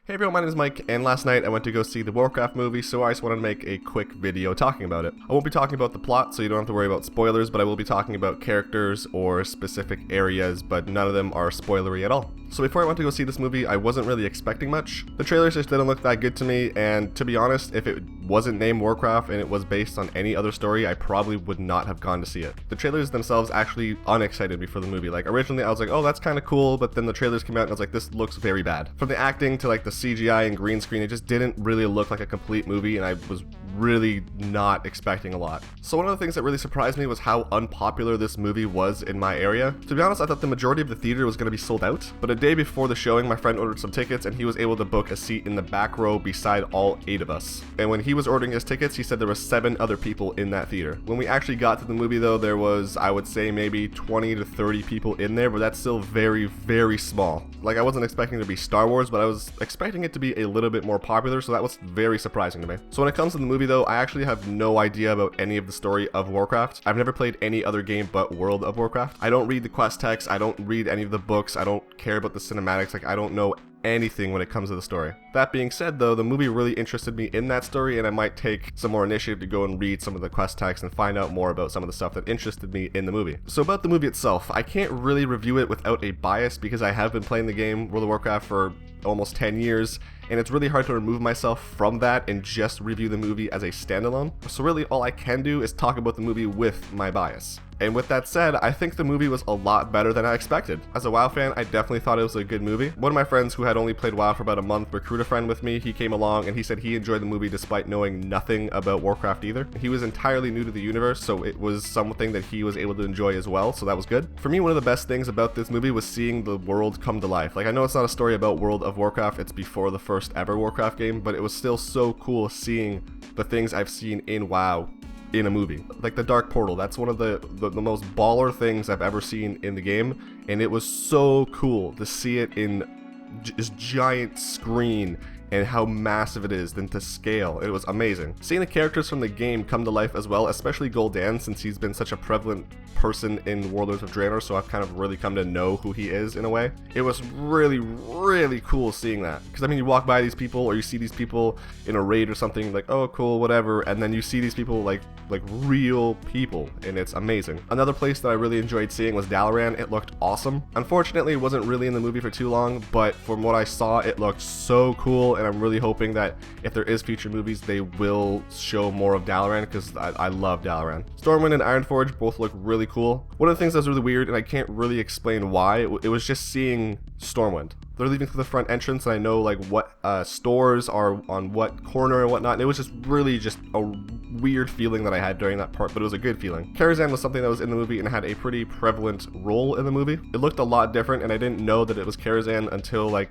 Hey everyone, my name is Mike, and last night I went to go see the Warcraft movie, so I just wanted to make a quick video talking about it. I won't be talking about the plot, so you don't have to worry about spoilers, but I will be talking about characters or specific areas, but none of them are spoilery at all. So before I went to go see this movie, I wasn't really expecting much. The trailers just didn't look that good to me, and to be honest, if it wasn't named Warcraft and it was based on any other story, I probably would not have gone to see it. The trailers themselves actually unexcited me for the movie. Like, originally I was like, oh, that's kind of cool, but then the trailers came out and I was like, this looks very bad. From the acting to like the CGI and green screen, it just didn't really look like a complete movie, and I was really not expecting a lot. So one of the things that really surprised me was how unpopular this movie was in my area. To be honest, I thought the majority of the theater was going to be sold out, but a day before the showing, my friend ordered some tickets and he was able to book a seat in the back row beside all 8 of us. And when he was ordering his tickets, he said there were 7 other people in that theater. When we actually got to the movie though, there was, I would say, maybe 20 to 30 people in there, but that's still very, very small. Like, I wasn't expecting it to be Star Wars, but I was expecting it to be a little bit more popular, so that was very surprising to me. So when it comes to the movie though, I actually have no idea about any of the story of Warcraft. I've never played any other game but World of Warcraft. I don't read the quest text, I don't read any of the books, I don't care about the cinematics, like I don't know anything when it comes to the story. That being said though, the movie really interested me in that story, and I might take some more initiative to go and read some of the quest text and find out more about some of the stuff that interested me in the movie. So about the movie itself, I can't really review it without a bias because I have been playing the game World of Warcraft for almost 10 years, and it's really hard to remove myself from that and just review the movie as a standalone. So really all I can do is talk about the movie with my bias. And with that said, I think the movie was a lot better than I expected. As a WoW fan, I definitely thought it was a good movie. One of my friends who had only played WoW for about a month recruited a friend with me. He came along and he said he enjoyed the movie despite knowing nothing about Warcraft either. He was entirely new to the universe, so it was something that he was able to enjoy as well, so that was good. For me, one of the best things about this movie was seeing the world come to life. Like, I know it's not a story about World of Warcraft, it's before the first ever Warcraft game, but it was still so cool seeing the things I've seen in WoW in a movie. Like the Dark Portal, that's one of the most baller things I've ever seen in the game, and it was so cool to see it in this giant screen and how massive it is then to scale. It was amazing. Seeing the characters from the game come to life as well, especially Gul'dan, since he's been such a prevalent person in Warlords of Draenor, so I've kind of really come to know who he is in a way. It was really, really cool seeing that. Because I mean, you walk by these people or you see these people in a raid or something, like, oh cool, whatever, and then you see these people like real people, and it's amazing. Another place that I really enjoyed seeing was Dalaran. It looked awesome. Unfortunately, it wasn't really in the movie for too long, but from what I saw, it looked so cool, and I'm really hoping that if there is future movies, they will show more of Dalaran, because I love Dalaran. Stormwind and Ironforge both look really cool. One of the things that was really weird, and I can't really explain why, it was just seeing Stormwind. They're leaving through the front entrance, and I know like what stores are on what corner and whatnot, and it was just really just a weird feeling that I had during that part, but it was a good feeling. Karazhan was something that was in the movie and had a pretty prevalent role in the movie. It looked a lot different, and I didn't know that it was Karazhan until like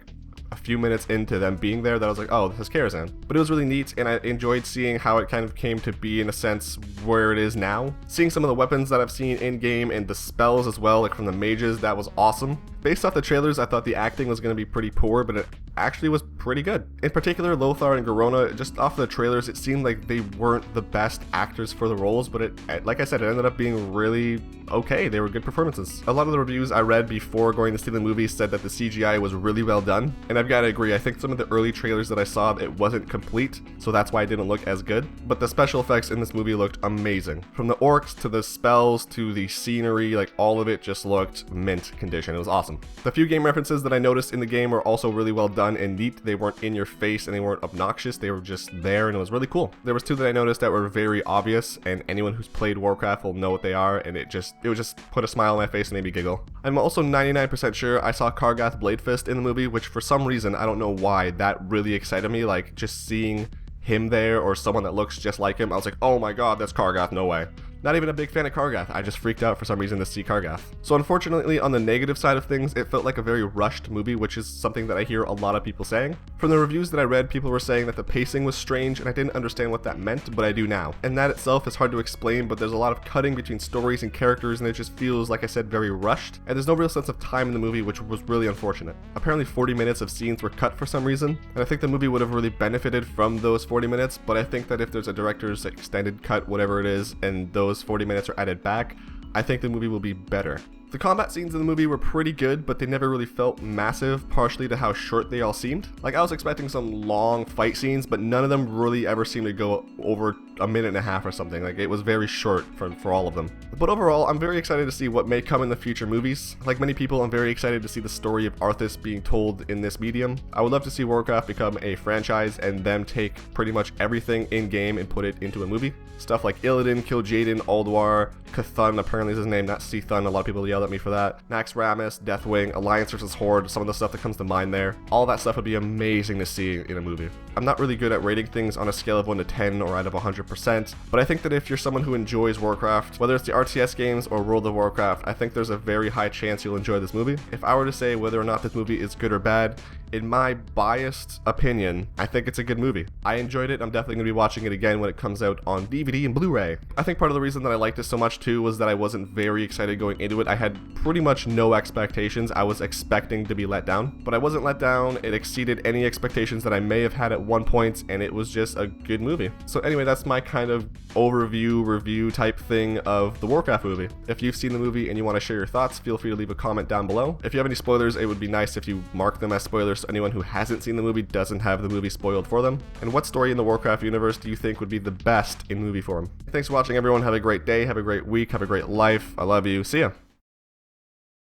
a few minutes into them being there that I was like, oh, this is Karazhan. But it was really neat, and I enjoyed seeing how it kind of came to be in a sense where it is now. Seeing some of the weapons that I've seen in game and the spells as well, like from the mages, that was awesome. Based off the trailers, I thought the acting was going to be pretty poor, but it actually was pretty good. In particular, Lothar and Garona, just off the trailers, it seemed like they weren't the best actors for the roles, but it, like I said, it ended up being really okay. They were good performances. A lot of the reviews I read before going to see the movie said that the CGI was really well done, and I've got to agree. I think some of the early trailers that I saw, it wasn't complete, so that's why it didn't look as good, but the special effects in this movie looked amazing. From the orcs to the spells to the scenery, like all of it just looked mint condition. It was awesome. The few game references that I noticed in the game were also really well done and neat. They weren't in your face and they weren't obnoxious. They were just there, and it was really cool. There was 2 that I noticed that were very obvious, and anyone who's played Warcraft will know what they are, and it would just put a smile on my face and made me giggle. I'm also 99% sure I saw Kargath Bladefist in the movie, which for some reason, I don't know why, that really excited me. Like, just seeing him there or someone that looks just like him, I was like, oh my god, that's Kargath, no way. Not even a big fan of Kargath, I just freaked out for some reason to see Kargath. So unfortunately, on the negative side of things, it felt like a very rushed movie, which is something that I hear a lot of people saying. From the reviews that I read, people were saying that the pacing was strange, and I didn't understand what that meant, but I do now. And that itself is hard to explain, but there's a lot of cutting between stories and characters, and it just feels, like I said, very rushed, and there's no real sense of time in the movie, which was really unfortunate. Apparently 40 minutes of scenes were cut for some reason, and I think the movie would have really benefited from those 40 minutes, but I think that if there's a director's extended cut, whatever it is, and those 40 minutes are added back, I think the movie will be better. The combat scenes in the movie were pretty good, but they never really felt massive, partially to how short they all seemed. Like, I was expecting some long fight scenes, but none of them really ever seemed to go over a minute and a half or something. Like, it was very short for all of them. But overall, I'm very excited to see what may come in the future movies. Like many people, I'm very excited to see the story of Arthas being told in this medium. I would love to see Warcraft become a franchise and them take pretty much everything in-game and put it into a movie. Stuff like Illidan, Kil'jaeden, Ulduar, Cthulhu apparently is his name, not Cthulhu, a lot of people yell at me for that. Naxxramas, Deathwing, Alliance vs. Horde, some of the stuff that comes to mind there. All that stuff would be amazing to see in a movie. I'm not really good at rating things on a scale of 1 to 10 or out of 100%, but I think that if you're someone who enjoys Warcraft, whether it's the RTS games or World of Warcraft, I think there's a very high chance you'll enjoy this movie. If I were to say whether or not this movie is good or bad, in my biased opinion, I think it's a good movie. I enjoyed it. I'm definitely going to be watching it again when it comes out on DVD and Blu-ray. I think part of the reason that I liked it so much too was that I wasn't very excited going into it. I had pretty much no expectations. I was expecting to be let down, but I wasn't let down. It exceeded any expectations that I may have had at one point, and it was just a good movie. So anyway, that's my kind of overview, review type thing of the Warcraft movie. If you've seen the movie and you want to share your thoughts, feel free to leave a comment down below. If you have any spoilers, it would be nice if you mark them as spoilers so anyone who hasn't seen the movie doesn't have the movie spoiled for them. And what story in the Warcraft universe do you think would be the best in movie form? Thanks for watching, everyone. Have a great day, have a great week, have a great life. I love you. See ya.